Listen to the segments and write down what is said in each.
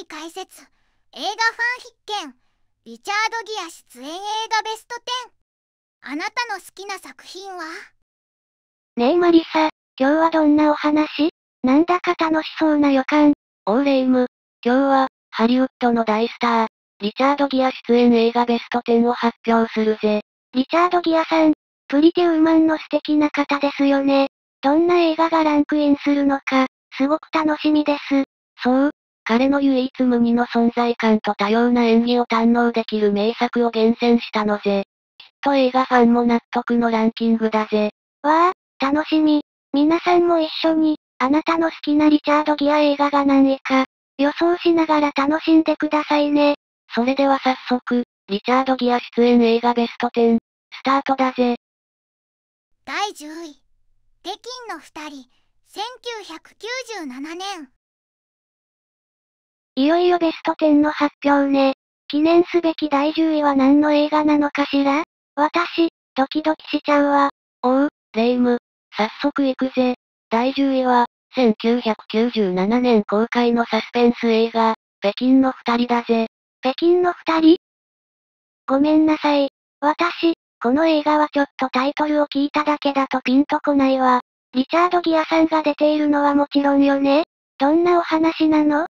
位解説、映画ファン必見、リチャード・ギア出演映画ベスト10。あなたの好きな作品は？ねえマリサ、今日はどんなお話？なんだか楽しそうな予感。レイム、今日は、ハリウッドの大スター、リチャード・ギア出演映画ベスト10を発表するぜ。リチャード・ギアさん、プリティウーマンの素敵な方ですよね。どんな映画がランクインするのか、すごく楽しみです。そう、彼の唯一無二の存在感と多様な演技を堪能できる名作を厳選したのぜ。きっと映画ファンも納得のランキングだぜ。わあ、楽しみ。皆さんも一緒に、あなたの好きなリチャード・ギア映画が何位か、予想しながら楽しんでくださいね。それでは早速、リチャード・ギア出演映画ベスト10、スタートだぜ。第10位、北京の2人、1997年。いよいよベスト10の発表ね。記念すべき第10位は何の映画なのかしら？私、ドキドキしちゃうわ。レイム、早速行くぜ。第10位は、1997年公開のサスペンス映画、北京の2人だぜ。北京の2人？ごめんなさい。私、この映画はちょっとタイトルを聞いただけだとピンとこないわ。リチャード・ギアさんが出ているのはもちろんよね？どんなお話なの？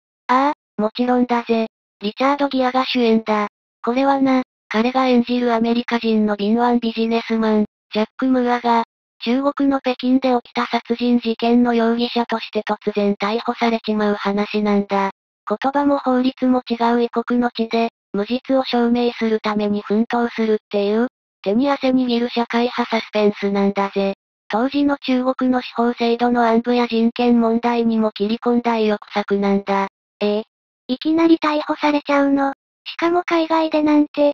もちろんだぜ。リチャード・ギアが主演だ。これはな、彼が演じるアメリカ人の敏腕ビジネスマン、ジャック・ムーアが、中国の北京で起きた殺人事件の容疑者として突然逮捕されちまう話なんだ。言葉も法律も違う異国の地で、無実を証明するために奮闘するっていう、手に汗握る社会派サスペンスなんだぜ。当時の中国の司法制度の暗部や人権問題にも切り込んだ意欲作なんだ。いきなり逮捕されちゃうの？しかも海外でなんて。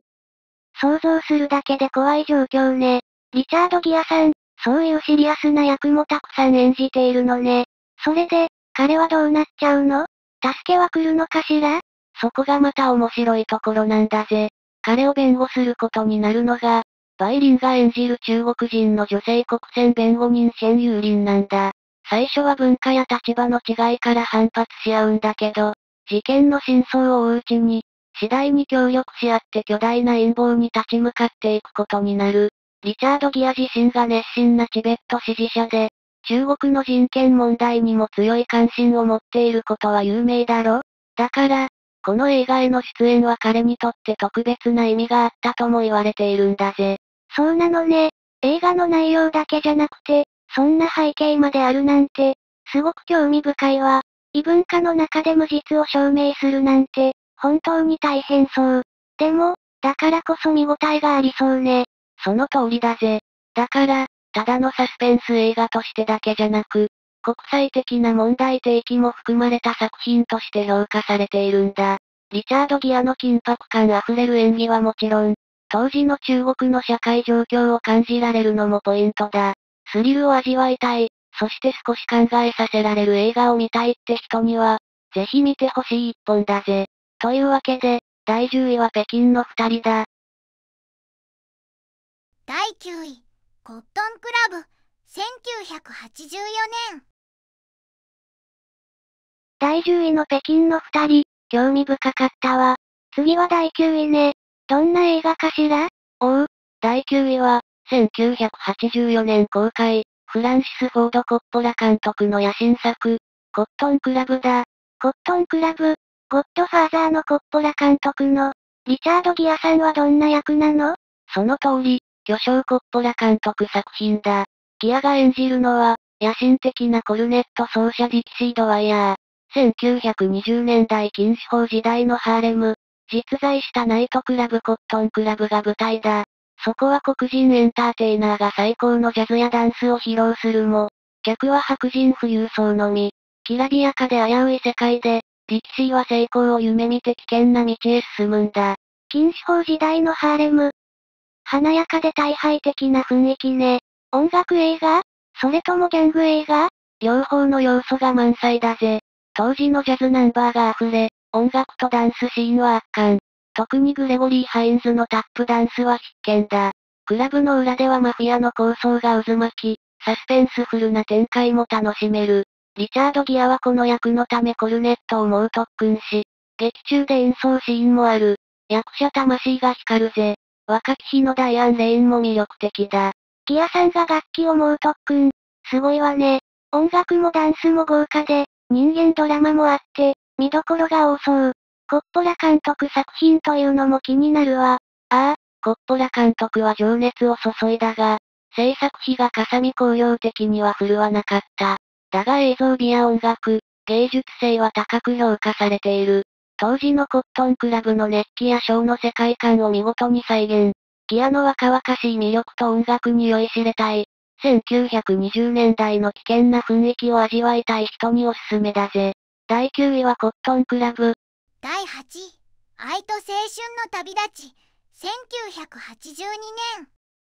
想像するだけで怖い状況ね。リチャード・ギアさん、そういうシリアスな役もたくさん演じているのね。それで、彼はどうなっちゃうの？助けは来るのかしら？そこがまた面白いところなんだぜ。彼を弁護することになるのが、バイリンが演じる中国人の女性国選弁護人シェン・ユーリンなんだ。最初は文化や立場の違いから反発し合うんだけど、事件の真相を追ううちに、次第に協力し合って巨大な陰謀に立ち向かっていくことになる。リチャード・ギア自身が熱心なチベット支持者で、中国の人権問題にも強い関心を持っていることは有名だろ？だから、この映画への出演は彼にとって特別な意味があったとも言われているんだぜ。そうなのね。映画の内容だけじゃなくて、そんな背景まであるなんて、すごく興味深いわ。異文化の中で無実を証明するなんて、本当に大変そう。でも、だからこそ見応えがありそうね。その通りだぜ。だから、ただのサスペンス映画としてだけじゃなく、国際的な問題提起も含まれた作品として評価されているんだ。リチャード・ギアの緊迫感あふれる演技はもちろん、当時の中国の社会状況を感じられるのもポイントだ。スリルを味わいたい、そして少し考えさせられる映画を見たいって人には、ぜひ見てほしい一本だぜ。というわけで、第10位は北京の2人だ。第9位、コットンクラブ、1984年。第10位の北京の2人、興味深かったわ。次は第9位ね。どんな映画かしら？第9位は、1984年公開、フランシス・フォード・コッポラ監督の野心作、コットンクラブだ。コットンクラブ、ゴッドファーザーのコッポラ監督の、リチャード・ギアさんはどんな役なの？その通り、巨匠コッポラ監督作品だ。ギアが演じるのは、野心的なコルネット奏者ディキシー・ドワイヤー。1920年代禁止法時代のハーレム、実在したナイトクラブコットンクラブが舞台だ。そこは黒人エンターテイナーが最高のジャズやダンスを披露するも、客は白人富裕層のみ。きらびやかで危うい世界で、ディキシーは成功を夢見て危険な道へ進むんだ。禁止法時代のハーレム。華やかで大敗的な雰囲気ね。音楽映画？それともギャング映画？両方の要素が満載だぜ。当時のジャズナンバーが溢れ、音楽とダンスシーンは圧巻。特にグレゴリー・ハインズのタップダンスは必見だ。クラブの裏ではマフィアの抗争が渦巻き、サスペンスフルな展開も楽しめる。リチャード・ギアはこの役のためコルネットを猛特訓し、劇中で演奏シーンもある。役者魂が光るぜ。若き日のダイアン・レインも魅力的だ。ギアさんが楽器を猛特訓。すごいわね。音楽もダンスも豪華で、人間ドラマもあって、見どころが多そう。コッポラ監督作品というのも気になるわ。ああ、コッポラ監督は情熱を注いだが、制作費がかさみ興行的には振るわなかった。だが映像美や音楽、芸術性は高く評価されている。当時のコットンクラブの熱気やショーの世界観を見事に再現。ギアの若々しい魅力と音楽に酔いしれたい。1920年代の危険な雰囲気を味わいたい人におすすめだぜ。第9位はコットンクラブ。第8位、愛と青春の旅立ち、1982年。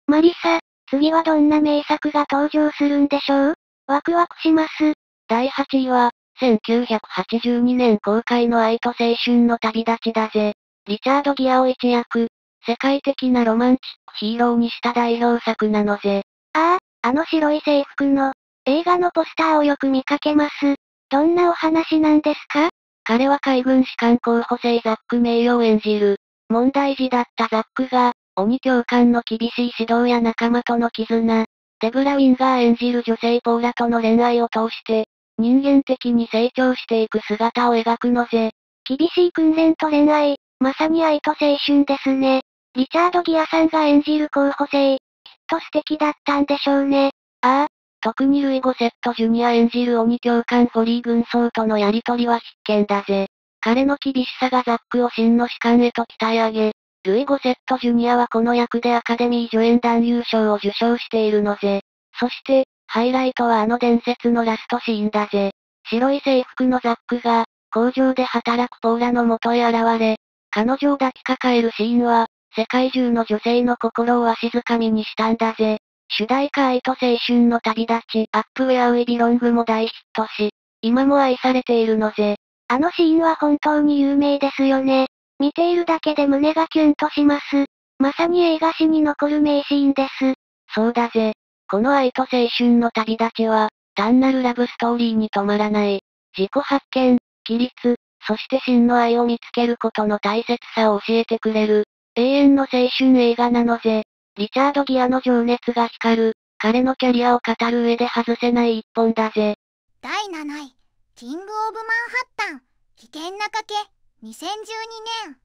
マリサ、次はどんな名作が登場するんでしょう？ワクワクします。第8位は、1982年公開の愛と青春の旅立ちだぜ。リチャード・ギアを一躍、世界的なロマンチックヒーローにした代表作なのぜ。ああ、あの白い制服の、映画のポスターをよく見かけます。どんなお話なんですか？彼は海軍士官候補生ザック名誉を演じる。問題児だったザックが、鬼教官の厳しい指導や仲間との絆、デブラ・ウィンガー演じる女性ポーラとの恋愛を通して、人間的に成長していく姿を描くのぜ。厳しい訓練と恋愛、まさに愛と青春ですね。リチャード・ギアさんが演じる候補生、きっと素敵だったんでしょうね。ああ、特にルイ・ゴセット・ジュニア演じる鬼教官フォリー軍曹とのやりとりは必見だぜ。彼の厳しさがザックを真の士官へと鍛え上げ、ルイ・ゴセット・ジュニアはこの役でアカデミー助演男優賞を受賞しているのぜ。そして、ハイライトはあの伝説のラストシーンだぜ。白い制服のザックが、工場で働くポーラの元へ現れ、彼女を抱きかかえるシーンは、世界中の女性の心をわしづかみにしたんだぜ。主題歌愛と青春の旅立ち、アップウェアウィビロングも大ヒットし、今も愛されているのぜ。あのシーンは本当に有名ですよね。見ているだけで胸がキュンとします。まさに映画史に残る名シーンです。そうだぜ。この愛と青春の旅立ちは、単なるラブストーリーに止まらない。自己発見、規律、そして真の愛を見つけることの大切さを教えてくれる、永遠の青春映画なのぜ。リチャード・ギアの情熱が光る、彼のキャリアを語る上で外せない一本だぜ。第7位、キング・オブ・マンハッタン、危険な賭け、2012年。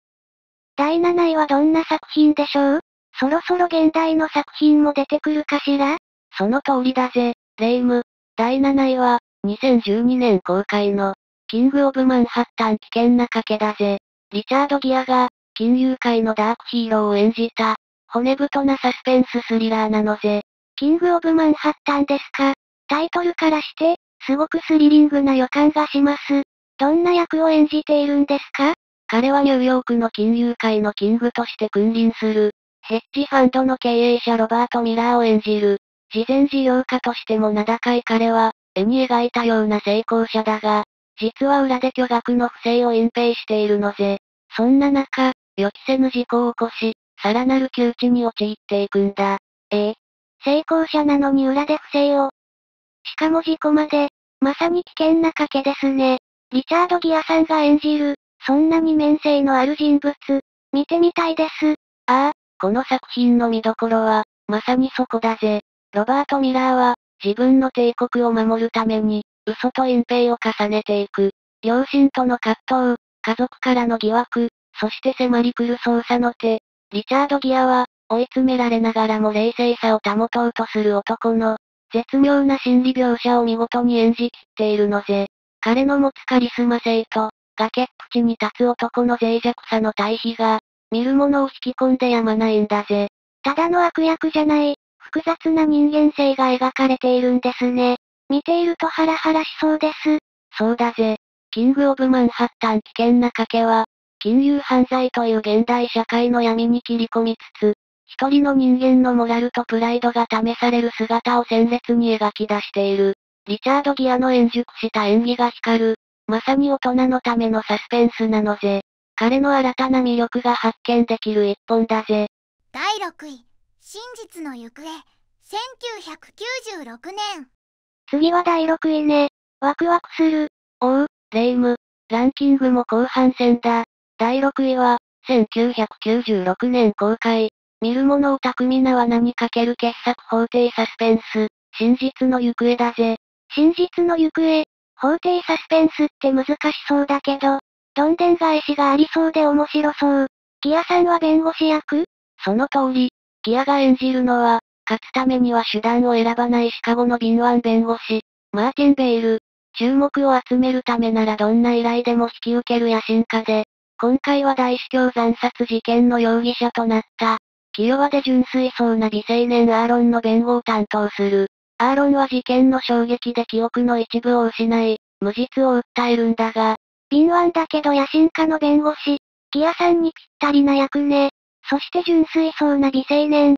第7位はどんな作品でしょう？そろそろ現代の作品も出てくるかしら？その通りだぜ、レイム。第7位は、2012年公開の、キング・オブ・マンハッタン危険な賭けだぜ。リチャード・ギアが、金融界のダークヒーローを演じた、骨太なサスペンススリラーなのぜ。キング・オブ・マンハッタンですか？タイトルからして、すごくスリリングな予感がします。どんな役を演じているんですか？彼はニューヨークの金融界のキングとして君臨する、ヘッジファンドの経営者ロバート・ミラーを演じる。慈善事業家としても名高い彼は、絵に描いたような成功者だが、実は裏で巨額の不正を隠蔽しているのぜ。そんな中、予期せぬ事故を起こし、さらなる窮地に陥っていくんだ。成功者なのに裏で不正を。しかも事故まで、まさに危険な賭けですね。リチャード・ギアさんが演じる、そんな二面性のある人物、見てみたいです。ああ、この作品の見どころは、まさにそこだぜ。ロバート・ミラーは、自分の帝国を守るために、嘘と隠蔽を重ねていく。両親との葛藤、家族からの疑惑、そして迫り来る捜査の手。リチャード・ギアは、追い詰められながらも冷静さを保とうとする男の、絶妙な心理描写を見事に演じきっているのぜ。彼の持つカリスマ性と、崖っぷちに立つ男の脆弱さの対比が、見る者を引き込んでやまないんだぜ。ただの悪役じゃない、複雑な人間性が描かれているんですね。見ているとハラハラしそうです。そうだぜ。キング・オブ・マンハッタン危険な賭けは、金融犯罪という現代社会の闇に切り込みつつ、一人の人間のモラルとプライドが試される姿を鮮烈に描き出している。リチャード・ギアの円熟した演技が光る、まさに大人のためのサスペンスなのぜ。彼の新たな魅力が発見できる一本だぜ。第6位、真実の行方、1996年。次は第6位ね。ワクワクする。おう、レイム。ランキングも後半戦だ。第6位は、1996年公開。見る者を巧みな罠にかける傑作法廷サスペンス、真実の行方だぜ。真実の行方、法廷サスペンスって難しそうだけど、どんでん返しがありそうで面白そう。キアさんは弁護士役？その通り、キアが演じるのは、勝つためには手段を選ばないシカゴの敏腕弁護士、マーティン・ベイル。注目を集めるためならどんな依頼でも引き受ける野心家で、今回は大司教惨殺事件の容疑者となった。気弱で純粋そうな美青年アーロンの弁護を担当する。アーロンは事件の衝撃で記憶の一部を失い、無実を訴えるんだが、敏腕だけど野心家の弁護士、キアさんにぴったりな役ね。そして純粋そうな美青年。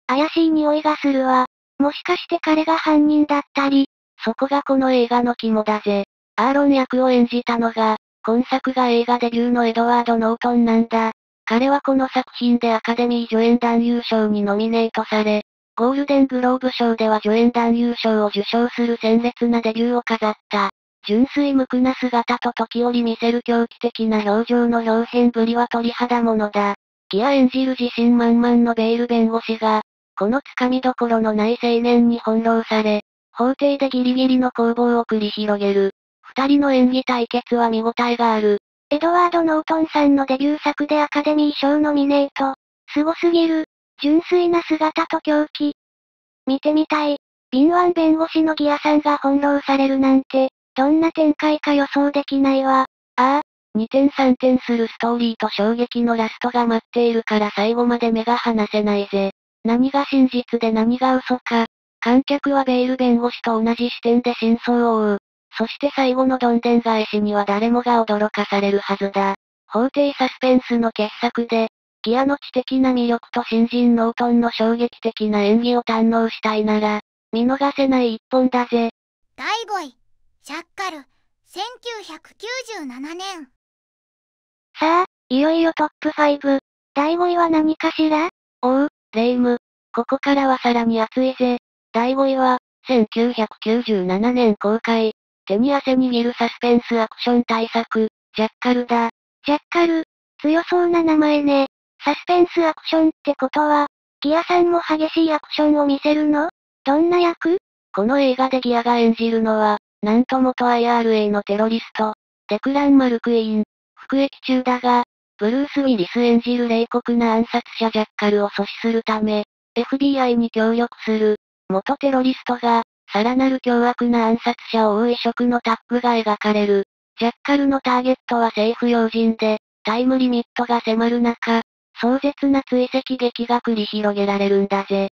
怪しい匂いがするわ。もしかして彼が犯人だったり。そこがこの映画の肝だぜ。アーロン役を演じたのが、今作が映画デビューのエドワード・ノートンなんだ。彼はこの作品でアカデミー助演男優賞にノミネートされ、ゴールデングローブ賞では助演男優賞を受賞する鮮烈なデビューを飾った。純粋無垢な姿と時折見せる狂気的な表情の表変ぶりは鳥肌ものだ。キア演じる自信満々のベイル弁護士が、この掴みどころのない青年に翻弄され、法廷でギリギリの攻防を繰り広げる。二人の演技対決は見応えがある。エドワード・ノートンさんのデビュー作でアカデミー賞ノミネート。すごすぎる。純粋な姿と狂気。見てみたい。敏腕弁護士のギアさんが翻弄されるなんて、どんな展開か予想できないわ。ああ、二転三転するストーリーと衝撃のラストが待っているから最後まで目が離せないぜ。何が真実で何が嘘か。観客はベイル弁護士と同じ視点で真相を追う。そして最後のどんでん返しには誰もが驚かされるはずだ。法廷サスペンスの傑作で、ギアの知的な魅力と新人ノートンの衝撃的な演技を堪能したいなら、見逃せない一本だぜ。第5位、ジャッカル、1997年。さあ、いよいよトップ5。第5位は何かしら？おう、レイム。ここからはさらに熱いぜ。第5位は、1997年公開。手に汗握るサスペンスアクション大作、ジャッカルだ。ジャッカル、強そうな名前ね。サスペンスアクションってことは、ギアさんも激しいアクションを見せるの？どんな役？この映画でギアが演じるのは、なんと元 IRA のテロリスト、デクラン・マルクイーン。服役中だが、ブルース・ウィリス演じる冷酷な暗殺者ジャッカルを阻止するため、FBI に協力する、元テロリストが、さらなる凶悪な暗殺者を追う異色のタッグが描かれる。ジャッカルのターゲットは政府要人で、タイムリミットが迫る中、壮絶な追跡劇が繰り広げられるんだぜ。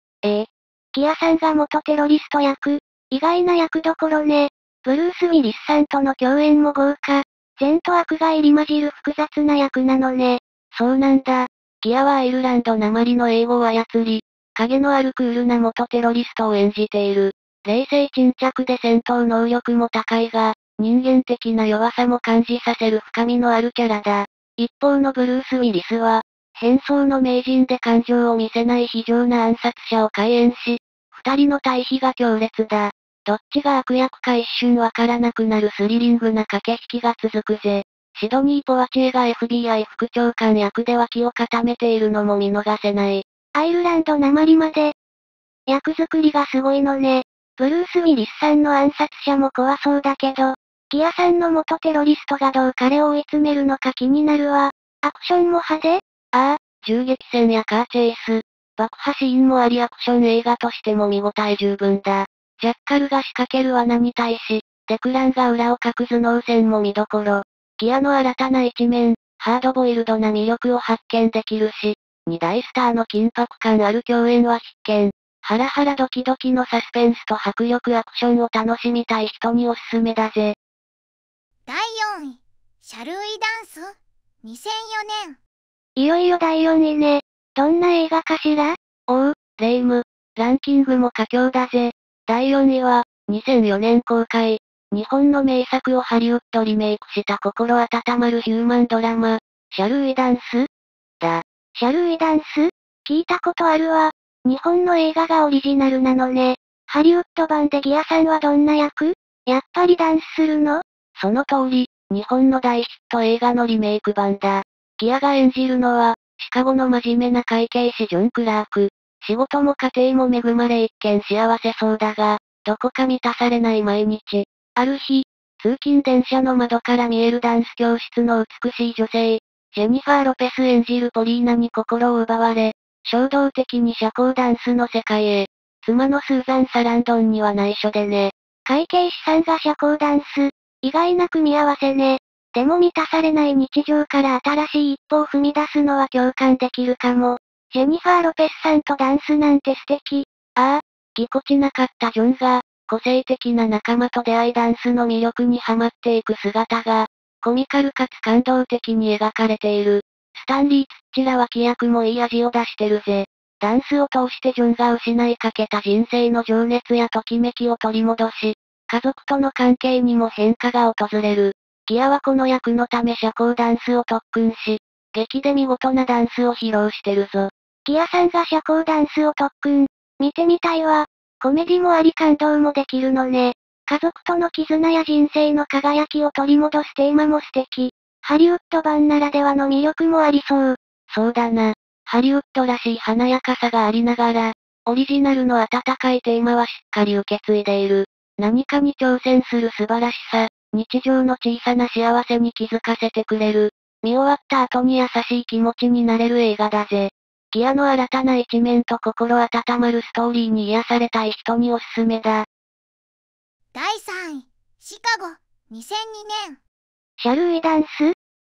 ギアさんが元テロリスト役、意外な役どころね。ブルース・ウィリスさんとの共演も豪華。善と悪が入り混じる複雑な役なのね。そうなんだ。ギアはアイルランド訛の英語を操り、影のあるクールな元テロリストを演じている。冷静沈着で戦闘能力も高いが、人間的な弱さも感じさせる深みのあるキャラだ。一方のブルース・ウィリスは、変装の名人で感情を見せない非情な暗殺者を怪演し、二人の対比が強烈だ。どっちが悪役か一瞬わからなくなるスリリングな駆け引きが続くぜ。シドニー・ポワチエが FBI 副長官役で脇を固めているのも見逃せない。アイルランド訛まで。役作りがすごいのね。ブルース・ウィリスさんの暗殺者も怖そうだけど、ギアさんの元テロリストがどう彼を追い詰めるのか気になるわ。アクションも派手？ああ、銃撃戦やカーチェイス、爆破シーンもありアクション映画としても見応え十分だ。ジャッカルが仕掛ける罠に対し、デクランが裏をかく頭脳戦も見どころ。ギアの新たな一面、ハードボイルドな魅力を発見できるし、二大スターの緊迫感ある共演は必見。ハラハラドキドキのサスペンスと迫力アクションを楽しみたい人におすすめだぜ。第4位、シャルウィダンス、2004年。いよいよ第4位ね。どんな映画かしら？おう、レイム。ランキングも佳境だぜ。第4位は、2004年公開。日本の名作をハリウッドリメイクした心温まるヒューマンドラマ、シャルウィダンスだ。シャルウィダンス？聞いたことあるわ。日本の映画がオリジナルなのね。ハリウッド版でギアさんはどんな役？やっぱりダンスするの？その通り、日本の大ヒット映画のリメイク版だ。ギアが演じるのは、シカゴの真面目な会計士ジョン・クラーク。仕事も家庭も恵まれ一見幸せそうだが、どこか満たされない毎日。ある日、通勤電車の窓から見えるダンス教室の美しい女性、ジェニファー・ロペス演じるポリーナに心を奪われ、衝動的に社交ダンスの世界へ。妻のスーザン・サランドンには内緒でね。会計士さんが社交ダンス。意外な組み合わせね。でも満たされない日常から新しい一歩を踏み出すのは共感できるかも。ジェニファー・ロペスさんとダンスなんて素敵。ああ、ぎこちなかったジョンが、個性的な仲間と出会いダンスの魅力にハマっていく姿が、コミカルかつ感動的に描かれている。スタンリー・ツッチら脇役もいい味を出してるぜ。ダンスを通してジョンが失いかけた人生の情熱やときめきを取り戻し、家族との関係にも変化が訪れる。ギアはこの役のため社交ダンスを特訓し、劇で見事なダンスを披露してるぞ。ギアさんが社交ダンスを特訓。見てみたいわ。コメディもあり感動もできるのね。家族との絆や人生の輝きを取り戻すテーマも素敵。ハリウッド版ならではの魅力もありそう。そうだな。ハリウッドらしい華やかさがありながら、オリジナルの温かいテーマはしっかり受け継いでいる。何かに挑戦する素晴らしさ、日常の小さな幸せに気づかせてくれる。見終わった後に優しい気持ちになれる映画だぜ。ギアの新たな一面と心温まるストーリーに癒されたい人におすすめだ。第3位、シカゴ、2002年。シャルウィダンス？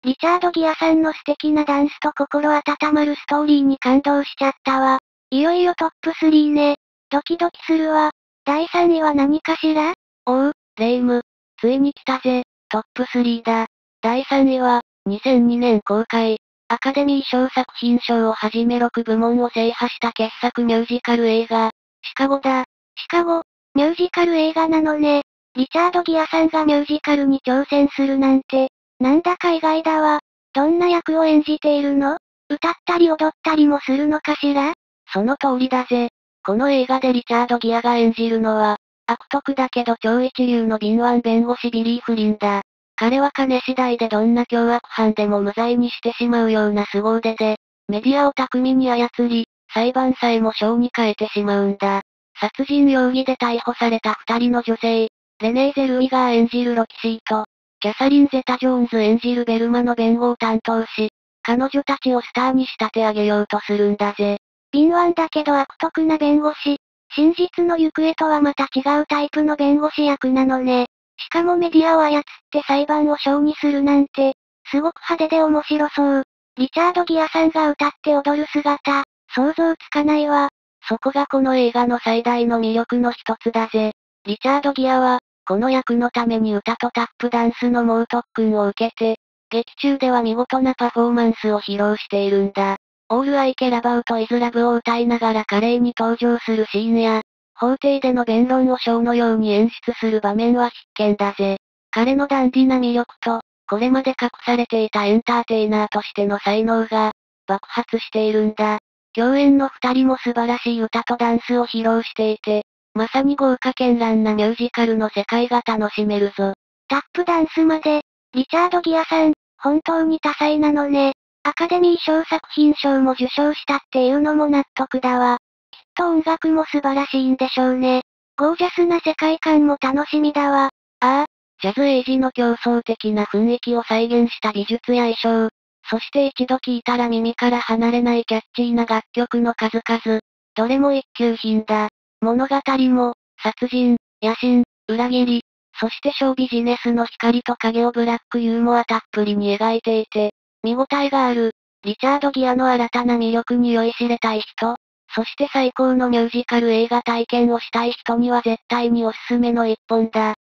リチャード・ギアさんの素敵なダンスと心温まるストーリーに感動しちゃったわ。いよいよトップ3ね。ドキドキするわ。第3位は何かしら？おう、レイム。ついに来たぜ、トップ3だ。第3位は、2002年公開、アカデミー賞作品賞をはじめ6部門を制覇した傑作ミュージカル映画、シカゴだ。シカゴ、ミュージカル映画なのね。リチャード・ギアさんがミュージカルに挑戦するなんて、なんだか意外だわ。どんな役を演じているの？歌ったり踊ったりもするのかしら？その通りだぜ。この映画でリチャード・ギアが演じるのは、悪徳だけど超一流の敏腕弁護士ビリー・フリンだ。彼は金次第でどんな凶悪犯でも無罪にしてしまうような凄腕で、メディアを巧みに操り、裁判さえも賞に変えてしまうんだ。殺人容疑で逮捕された二人の女性、レネーゼ・ルイガー演じるロキシーと、キャサリン・ゼタ・ジョーンズ演じるベルマの弁護を担当し、彼女たちをスターに仕立て上げようとするんだぜ。敏腕だけど悪徳な弁護士。真実の行方とはまた違うタイプの弁護士役なのね。しかもメディアを操って裁判を賞にするなんて、すごく派手で面白そう。リチャード・ギアさんが歌って踊る姿、想像つかないわ。そこがこの映画の最大の魅力の一つだぜ。リチャード・ギアは、この役のために歌とタップダンスの猛特訓を受けて、劇中では見事なパフォーマンスを披露しているんだ。オールアイケラバウトイズラブを歌いながら華麗に登場するシーンや、法廷での弁論をショーのように演出する場面は必見だぜ。彼のダンディな魅力と、これまで隠されていたエンターテイナーとしての才能が、爆発しているんだ。共演の二人も素晴らしい歌とダンスを披露していて、まさに豪華絢爛なミュージカルの世界が楽しめるぞ。タップダンスまで、リチャード・ギアさん、本当に多彩なのね。アカデミー賞作品賞も受賞したっていうのも納得だわ。きっと音楽も素晴らしいんでしょうね。ゴージャスな世界観も楽しみだわ。ああ、ジャズエイジの競争的な雰囲気を再現した美術や衣装、そして一度聴いたら耳から離れないキャッチーな楽曲の数々。どれも一級品だ。物語も、殺人、野心、裏切り、そしてショービジネスの光と影をブラックユーモアたっぷりに描いていて、見応えがある。リチャード・ギアの新たな魅力に酔いしれたい人、そして最高のミュージカル映画体験をしたい人には絶対におすすめの一本だ。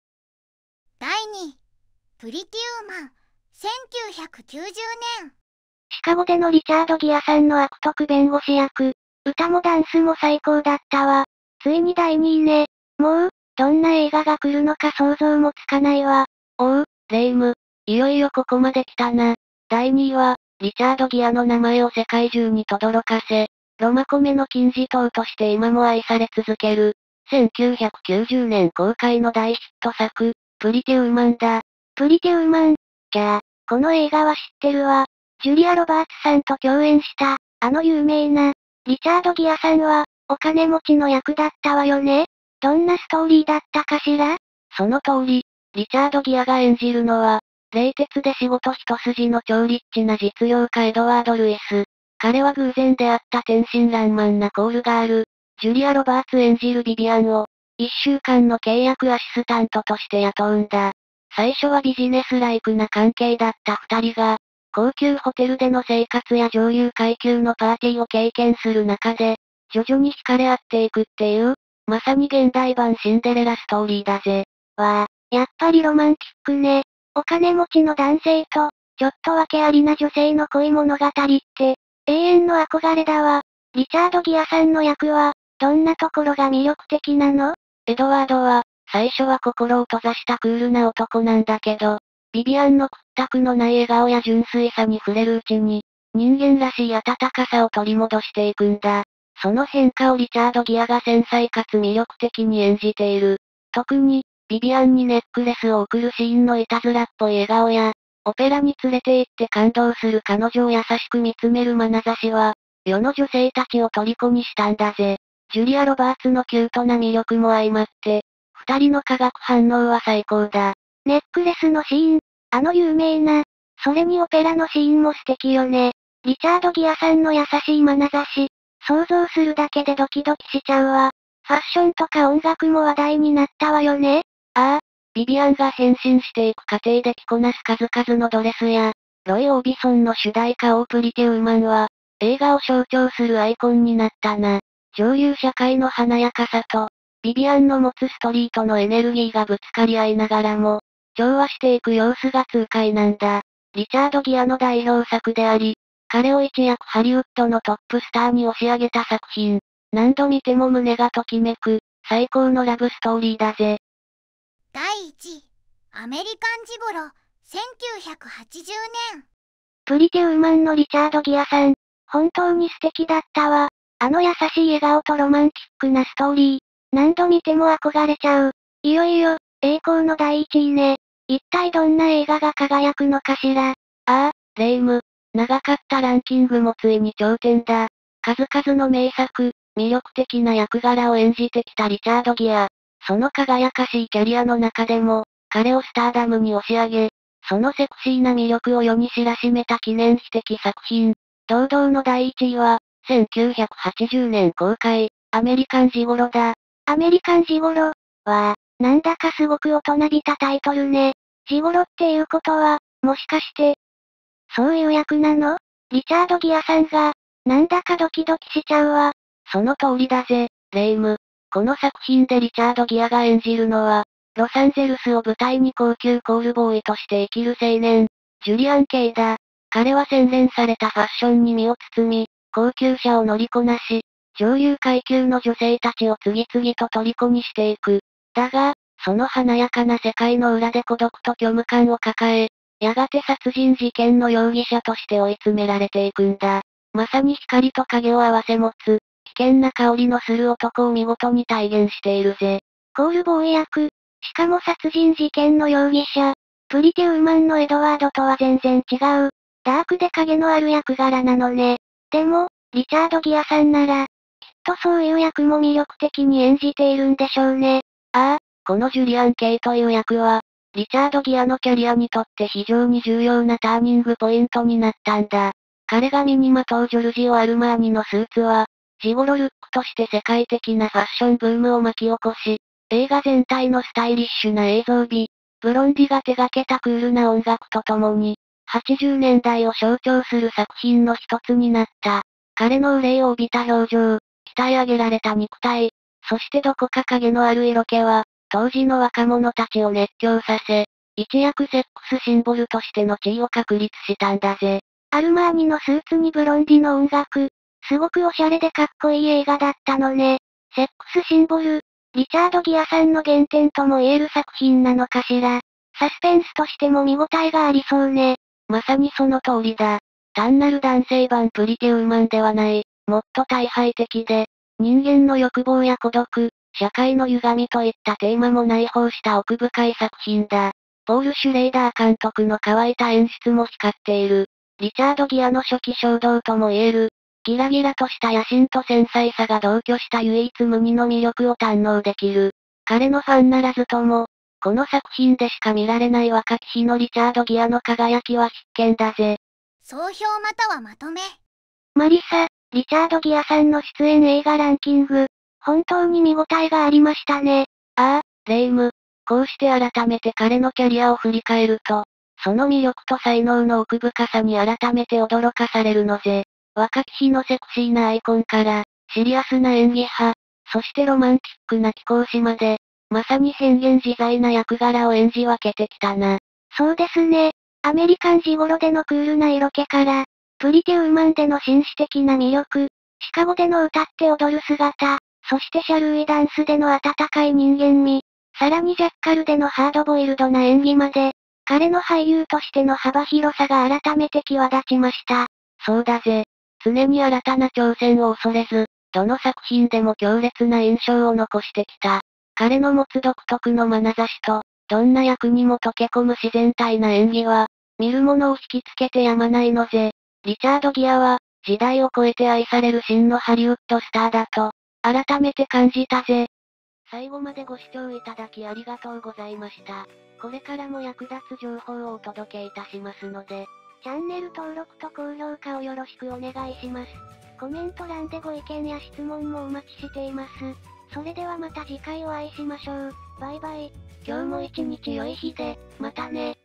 第2位、プリティウーマン、1990年。シカゴでのリチャード・ギアさんの悪徳弁護士役、歌もダンスも最高だったわ。ついに第2位ね。もう、どんな映画が来るのか想像もつかないわ。おう、レイム。いよいよここまで来たな。第2位は、リチャード・ギアの名前を世界中に轟かせ、ロマコメの金字塔として今も愛され続ける、1990年公開の大ヒット作、プリティウーマンだ。プリティウーマン、この映画は知ってるわ。ジュリア・ロバーツさんと共演した、有名な、リチャード・ギアさんは、お金持ちの役だったわよね。どんなストーリーだったかしら？その通り、リチャード・ギアが演じるのは、冷徹で仕事一筋の超リッチな実業家エドワード・ルイス。彼は偶然出会った天真爛漫なコールガール、ジュリア・ロバーツ演じるビビアンを、1週間の契約アシスタントとして雇うんだ。最初はビジネスライクな関係だった二人が、高級ホテルでの生活や上流階級のパーティーを経験する中で、徐々に惹かれ合っていくっていう、まさに現代版シンデレラストーリーだぜ。やっぱりロマンチックね。お金持ちの男性と、ちょっと訳ありな女性の恋物語って、永遠の憧れだわ。リチャード・ギアさんの役は、どんなところが魅力的なの？エドワードは、最初は心を閉ざしたクールな男なんだけど、ビビアンの屈託のない笑顔や純粋さに触れるうちに、人間らしい温かさを取り戻していくんだ。その変化をリチャード・ギアが繊細かつ魅力的に演じている。特に、ビビアンにネックレスを贈るシーンのいたずらっぽい笑顔や、オペラに連れて行って感動する彼女を優しく見つめる眼差しは、世の女性たちを虜にしたんだぜ。ジュリア・ロバーツのキュートな魅力も相まって、二人の化学反応は最高だ。ネックレスのシーン、有名な、それにオペラのシーンも素敵よね。リチャード・ギアさんの優しい眼差し、想像するだけでドキドキしちゃうわ。ファッションとか音楽も話題になったわよね。ビビアンが変身していく過程で着こなす数々のドレスや、ロイ・オービソンの主題歌をプリティウーマンは、映画を象徴するアイコンになったな。上流社会の華やかさと、ビビアンの持つストリートのエネルギーがぶつかり合いながらも、調和していく様子が痛快なんだ。リチャード・ギアの代表作であり、彼を一躍ハリウッドのトップスターに押し上げた作品。何度見ても胸がときめく、最高のラブストーリーだぜ。第1位、アメリカンジゴロ、1980年。プリティウーマンのリチャード・ギアさん、本当に素敵だったわ。優しい笑顔とロマンチックなストーリー。何度見ても憧れちゃう。いよいよ、栄光の第1位ね。一体どんな映画が輝くのかしら。レイム。長かったランキングもついに頂点だ。数々の名作、魅力的な役柄を演じてきたリチャード・ギア。その輝かしいキャリアの中でも、彼をスターダムに押し上げ、そのセクシーな魅力を世に知らしめた記念碑的作品。堂々の第1位は、1980年公開、アメリカンジゴロだ。アメリカンジゴロ。なんだかすごく大人びたタイトルね。ジゴロっていうことは、もしかして、そういう役なの？リチャード・ギアさんが、なんだかドキドキしちゃうわ。その通りだぜ、レイム。この作品でリチャード・ギアが演じるのは、ロサンゼルスを舞台に高級コールボーイとして生きる青年、ジュリアン・ケイだ。彼は洗練されたファッションに身を包み、高級車を乗りこなし、上流階級の女性たちを次々と虜にしていく。だが、その華やかな世界の裏で孤独と虚無感を抱え、やがて殺人事件の容疑者として追い詰められていくんだ。まさに光と影を合わせ持つ、危険な香りのする男を見事に体現しているぜ。コールボーイ役、しかも殺人事件の容疑者。プリティウーマンのエドワードとは全然違う。ダークで影のある役柄なのね。でも、リチャード・ギアさんなら、きっとそういう役も魅力的に演じているんでしょうね。このジュリアン・ケイという役は、リチャード・ギアのキャリアにとって非常に重要なターニングポイントになったんだ。彼が身にまとうジョルジオ・アルマーニのスーツは、ジゴロルックとして世界的なファッションブームを巻き起こし、映画全体のスタイリッシュな映像美、ブロンディが手掛けたクールな音楽とともに、80年代を象徴する作品の一つになった。彼の憂いを帯びた表情、鍛え上げられた肉体、そしてどこか影のある色気は、当時の若者たちを熱狂させ、一躍セックスシンボルとしての地位を確立したんだぜ。アルマーニのスーツにブロンディの音楽、すごくおしゃれでかっこいい映画だったのね。セックスシンボル、リチャード・ギアさんの原点とも言える作品なのかしら。サスペンスとしても見応えがありそうね。まさにその通りだ。単なる男性版プリティウーマンではない、もっと対配的で、人間の欲望や孤独、社会の歪みといったテーマも内包した奥深い作品だ。ポール・シュレイダー監督の乾いた演出も光っている。リチャード・ギアの初期衝動とも言える、ギラギラとした野心と繊細さが同居した唯一無二の魅力を堪能できる。彼のファンならずとも、この作品でしか見られない若き日のリチャード・ギアの輝きは必見だぜ。総評またはまとめ。マリサ、リチャード・ギアさんの出演映画ランキング、本当に見応えがありましたね。ああ、レイム。こうして改めて彼のキャリアを振り返ると、その魅力と才能の奥深さに改めて驚かされるのぜ。若き日のセクシーなアイコンから、シリアスな演技派、そしてロマンティックな貴公子まで、まさに変幻自在な役柄を演じ分けてきたな。そうですね。アメリカンジゴロでのクールな色気から、プリティウーマンでの紳士的な魅力、シカゴでの歌って踊る姿、そしてシャルウィダンスでの温かい人間味、さらにジャッカルでのハードボイルドな演技まで、彼の俳優としての幅広さが改めて際立ちました。そうだぜ。常に新たな挑戦を恐れず、どの作品でも強烈な印象を残してきた。彼の持つ独特の眼差しと、どんな役にも溶け込む自然体な演技は、見る者を引きつけてやまないのぜ。リチャード・ギアは、時代を超えて愛される真のハリウッドスターだと、改めて感じたぜ。最後までご視聴いただきありがとうございました。これからも役立つ情報をお届けいたしますので、チャンネル登録と高評価をよろしくお願いします。コメント欄でご意見や質問もお待ちしています。それではまた次回お会いしましょう。バイバイ。今日も一日良い日で、またね。